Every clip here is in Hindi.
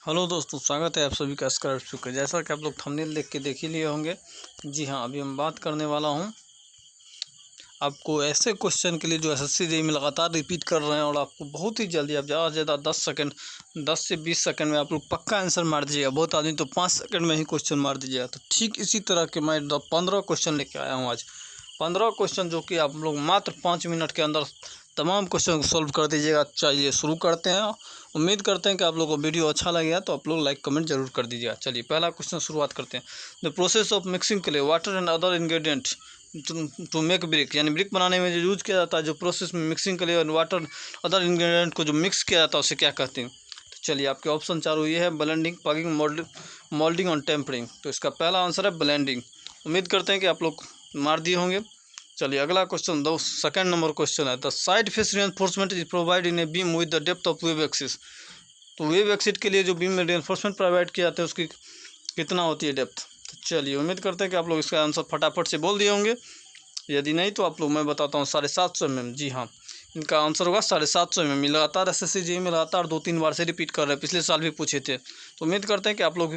हेलो दोस्तों, स्वागत है आप सभी का स्कॉलरशिप का। जैसा कि आप लोग थंबनेल देख के देख ही लिए होंगे। जी हाँ, अभी हम बात करने वाला हूँ आपको ऐसे क्वेश्चन के लिए जो एसएससी जेईई में लगातार रिपीट कर रहे हैं और आपको बहुत ही जल्दी, आप ज़्यादा से ज़्यादा 10 से 20 सेकंड में आप लोग पक्का आंसर मार दीजिएगा। बहुत आदमी तो 5 सेकंड में ही क्वेश्चन मार दीजिएगा। तो ठीक इसी तरह के मैं 15 क्वेश्चन लेके आया हूँ आज। 15 क्वेश्चन जो कि आप लोग मात्र 5 मिनट के अंदर तमाम क्वेश्चन को सॉल्व कर दीजिएगा। चलिए शुरू करते हैं। उम्मीद करते हैं कि आप लोगों को वीडियो अच्छा लगेगा, तो आप लोग लाइक कमेंट जरूर कर दीजिएगा। चलिए पहला क्वेश्चन शुरुआत करते हैं। The process of mixing clay water and other ingredient to make brick, यानी ब्रिक बनाने में जो यूज किया जाता है, जो प्रोसेस में मिक्सिंग क्ले और वाटर अदर इंग्रेडिएंट को जो मिक्स किया जाता है उसे क्या कहते हैं। तो चलिए आपके ऑप्शन चारों ये है: ब्लेंडिंग, पगिंग, मोल्डिंग और टेम्परिंग। तो इसका पहला आंसर है ब्लेंडिंग। उम्मीद करते हैं कि आप लोग मार दिए होंगे। चलिए अगला क्वेश्चन, दो सेकंड नंबर क्वेश्चन है। The side face reinforcement is provide in a beam with the depth of wave axis. तो वेव एक्सिस के लिए जो बीम में रेनफोर्समेंट प्रोवाइड किया जाता है उसकी कितना होती है डेप्थ। तो चलिए उम्मीद करते हैं कि आप लोग इसका आंसर फटाफट से बोल दिए होंगे। यदि नहीं तो आप लोग, मैं बताता हूँ, 750 mm। जी हाँ, इनका आंसर होगा 750 mm। लगातार एसएससी जेईई में लगातार 2-3 बार से रिपीट कर रहे हैं, पिछले साल भी पूछे थे। तो उम्मीद करते हैं कि आप लोग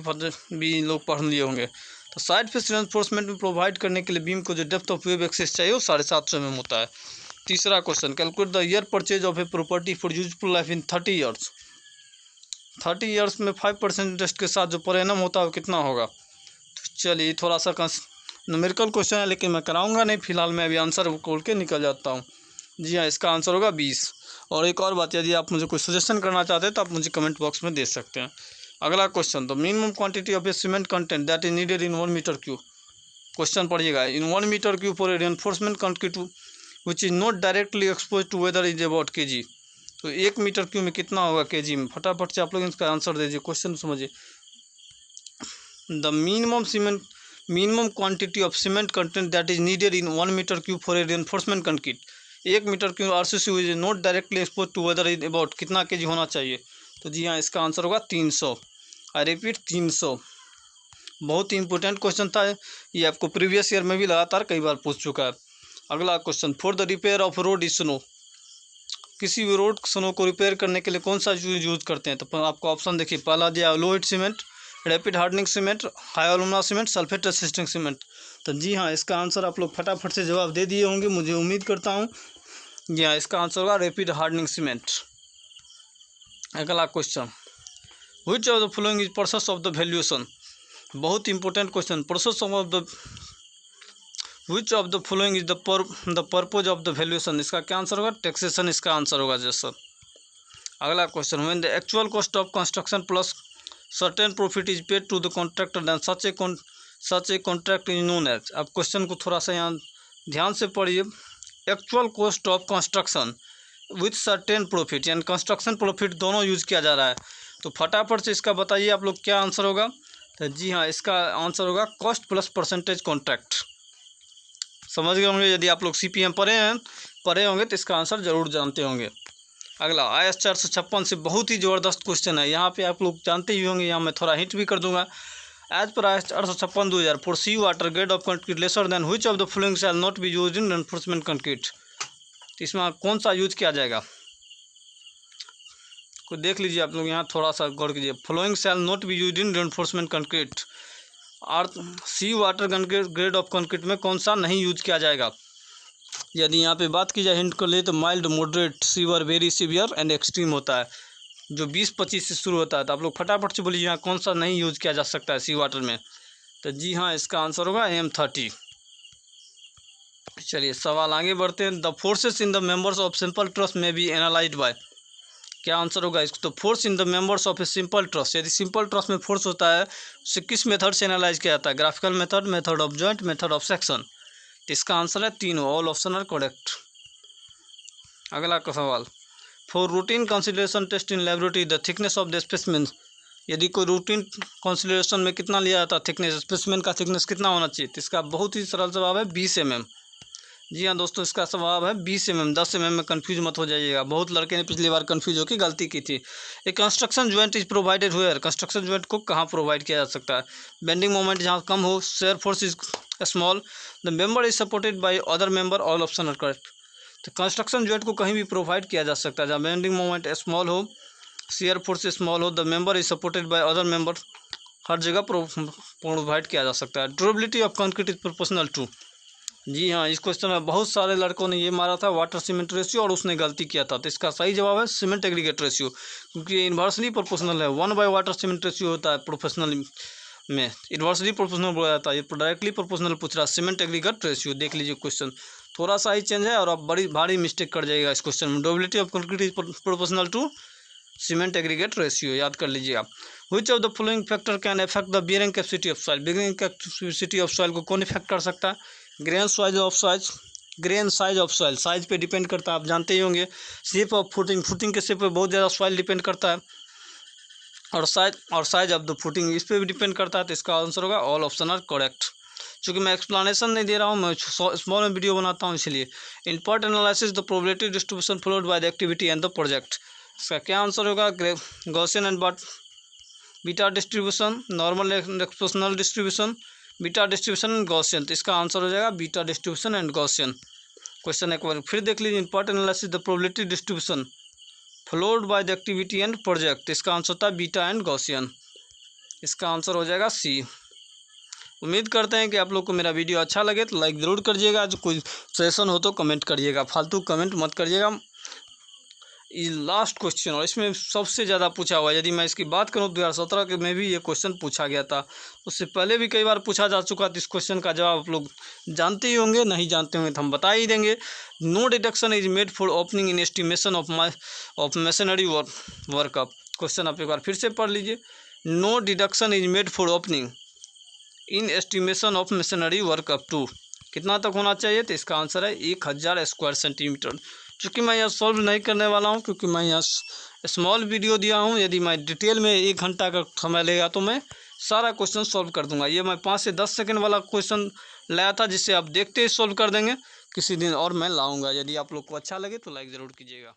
भी लोग पढ़ लिए होंगे। तो साइड फेस रेनफोर्समेंट में प्रोवाइड करने के लिए बीम को जो डेप्थ ऑफ वेव एक्सिस चाहिए वो 750 mm होता है। तीसरा question, calculate the year purchase of a property for useful life in 30 years. 30 years में 5% इंटरेस्ट के साथ जो पर एनम होता है वो कितना होगा। तो चलिए थोड़ा सा न्यूमेरिकल क्वेश्चन है, लेकिन मैं कराऊंगा नहीं फिलहाल, मैं अभी आंसर खोल के निकल जाता हूँ। जी हाँ, इसका आंसर होगा 20। और एक और बात, यदि आप मुझे कोई सजेशन करना चाहते हैं तो आप मुझे कमेंट बॉक्स में दे सकते हैं। अगला question, the minimum quantity of a cement content that is needed in 1 metre cube. Question पढ़िएगा, in 1 metre cube for a reinforcement concrete which is not directly expose to weather is about kg. तो 1 मीटर क्यूब में कितना होगा केजी में। फटाफट से आप लोग इसका आंसर दीजिए, क्वेश्चन समझिए। The minimum quantity of cement content that is needed in 1 metre cube for a reinforcement concrete. 1 metre cube RCC is not directly expose to weather is about कितना केजी होना चाहिए। तो जी हाँ, इसका आंसर होगा 300। I repeat, 300। बहुत ही इंपॉर्टेंट क्वेश्चन था ये, आपको प्रीवियस ईयर में भी लगातार कई बार पूछ चुका है। अगला question, for the repair of road is snow. किसी भी रोड स्नो को रिपेयर करने के लिए कौन सा यूज करते हैं। तो आपको ऑप्शन देखिए, पहला दिया low heat cement, rapid hardening cement, high alumina cement, sulphate resisting cement. तो जी हाँ, इसका आंसर आप लोग फटाफट से जवाब दे दिए होंगे, मुझे उम्मीद करता हूँ। जी हाँ, इसका आंसर होगा रैपिड हार्डनिंग सीमेंट। अगला question, which of the following is process of the valuation. बहुत important question, process of the which of the following is the purpose of the valuation. इसका क्या आंसर होगा, टैक्सेशन इसका आंसर होगा जैसा। अगला question, when the actual cost of construction plus certain profit is paid to the contractor then such a contract is known as. अब क्वेश्चन को थोड़ा सा यहाँ ध्यान से पढ़िए। Actual cost of construction with certain profit, यानी कंस्ट्रक्शन प्रॉफिट दोनों यूज किया जा रहा है। तो फटाफट से इसका बताइए आप लोग क्या आंसर होगा। तो जी हाँ, इसका आंसर होगा कॉस्ट प्लस परसेंटेज कॉन्ट्रैक्ट। समझ गए होंगे, यदि आप लोग सीपीएम पढ़े होंगे तो इसका आंसर जरूर जानते होंगे। अगला, IS 456 से बहुत ही ज़बरदस्त क्वेश्चन है। यहाँ पे आप लोग जानते ही होंगे, यहाँ मैं थोड़ा हिंट भी कर दूंगा। As per IS 456 2000 for sea water grade of concrete lesser than which of the following shall not be used in reinforcement concrete. इसमें कौन सा यूज किया जाएगा, को देख लीजिए आप लोग, यहाँ थोड़ा सा गौर कीजिए। Following shall not be used in reinforcement concrete, और सी वाटर ग्रेड ऑफ कंक्रीट में कौन सा नहीं यूज किया जाएगा। यदि यहाँ पे बात की जाए हिंट को ले, तो mild, moderate, severe, very severe and extreme होता है, जो 20-25 से शुरू होता है। तो आप लोग फटाफट से बोलिए यहाँ कौन सा नहीं यूज किया जा सकता है सी वाटर में। तो जी हाँ, इसका आंसर होगा M30। चलिए सवाल आगे बढ़ते हैं। The forces in the members of simple trust में बी एनालाइज्ड बाय। क्या आंसर होगा इसको। तो force in the members of a simple trust, यदि सिंपल ट्रस्ट में फोर्स होता है उसे किस मेथड से एनालाइज किया जाता है। Graphical method, method of joint, method of section. इसका आंसर है तीनों, ऑल ऑप्शन आर करेक्ट। अगला का सवाल, for routine consideration test in laboratory the thickness of the specimen. यदि कोई रूटीन कंसिडरेशन में कितना लिया जाता है थिकनेस, स्पेसिमेन का थिकनेस कितना होना चाहिए। तो इसका बहुत ही सरल जवाब है 20 mm। जी हाँ दोस्तों, इसका जवाब है 20 mm। 10 mm में कंफ्यूज मत हो जाइएगा, बहुत लड़के ने पिछली बार कंफ्यूज होकर गलती की थी। A construction joint is provided where. Construction joint को कहाँ प्रोवाइड किया जा सकता है। बेंडिंग मोमेंट जहाँ कम हो, shear force is small, the member is supported by other member, all option are correct. तो कंस्ट्रक्शन जॉइंट को कहीं भी प्रोवाइड किया जा सकता है जहाँ बेंडिंग मोमेंट स्मॉल हो, शेयर फोर्स स्मॉल हो, the member is supported by other member, हर जगह प्रोवाइड किया जा सकता है। Durability of concrete is proportional to, जी हाँ, इस क्वेश्चन में बहुत सारे लड़कों ने ये मारा था वाटर सीमेंट रेशियो और उसने गलती किया था, तो इसका सही जवाब है सीमेंट एग्रीगेट रेशियो, क्योंकि ये इन्वर्सली प्रोपोर्शनल है। 1 वाटर सीमेंट रेशियो होता है प्रोफेशनल में, इन्वर्सली प्रोपोर्शनल बोला जाता है, ये डायरेक्टली प्रोपोर्शनल पूछ रहा है सीमेंट एग्रीगेट रेशियो। देख लीजिए क्वेश्चन थोड़ा सा ही चेंज है और आप बड़ी भारी मिस्टेक कर जाएगा इस क्वेश्चन में। Durability of concrete is proportional to cement aggregate ratio, याद कर लीजिए आप। Which of the following factor can affect the bearing capacity of soil, bearing capacity of soil को कौन इफेक्ट कर सकता है? Grain size of soil, grain size of soil, size पे डिपेंड करता है, आप जानते ही होंगे। शेप ऑफ फुटिंग, फुटिंग के शेप पे बहुत ज़्यादा सॉइल डिपेंड करता है, और साइज ऑफ द फुटिंग इस पर भी डिपेंड करता है। तो इसका आंसर होगा ऑल ऑप्शन आर करेक्ट। चूँकि मैं एक्सप्लेनेशन नहीं दे रहा हूँ, मैं स्मॉल में वीडियो बनाता हूँ, इसलिए। In part analysis the probability distribution followed by the activity and the project, इसका क्या आंसर होगा? Gaussian and beta distribution, normal exponential distribution, beta distribution and Gaussian, तो इसका आंसर हो जाएगा beta distribution and Gaussian. Question एक बार फिर देख लीजिए। In part analysis the probability distribution followed by the activity and project, इसका आंसर होता है बीटा एंड गॉसियन, इसका आंसर हो जाएगा सी। उम्मीद करते हैं कि आप लोग को मेरा वीडियो अच्छा लगे तो लाइक ज़रूर करिएगा, जो कोई सजेशन हो तो कमेंट करिएगा, फालतू कमेंट मत करिएगा। ये लास्ट क्वेश्चन और इसमें सबसे ज़्यादा पूछा हुआ है। यदि मैं इसकी बात करूँ 2017 के में भी ये क्वेश्चन पूछा गया था, उससे पहले भी कई बार पूछा जा चुका, तो इस क्वेश्चन का जवाब आप लोग जानते ही होंगे, नहीं जानते होंगे तो हम बता ही देंगे। No deduction is made for opening in estimation of masonry work up, question आप एक बार फिर से पढ़ लीजिए। No deduction is made for opening in estimation of masonry work up to, कितना तक होना चाहिए? तो इसका आंसर है 1000 स्क्वायर सेंटीमीटर। चूँकि मैं यह सॉल्व नहीं करने वाला हूं, क्योंकि मैं यहाँ स्मॉल वीडियो दिया हूं। यदि मैं डिटेल में 1 घंटा का समय लेगा तो मैं सारा क्वेश्चन सॉल्व कर दूंगा। ये मैं 5 से 10 सेकंड वाला क्वेश्चन लाया था, जिससे आप देखते ही सॉल्व कर देंगे। किसी दिन और मैं लाऊंगा। यदि आप लोग को अच्छा लगे तो लाइक ज़रूर कीजिएगा।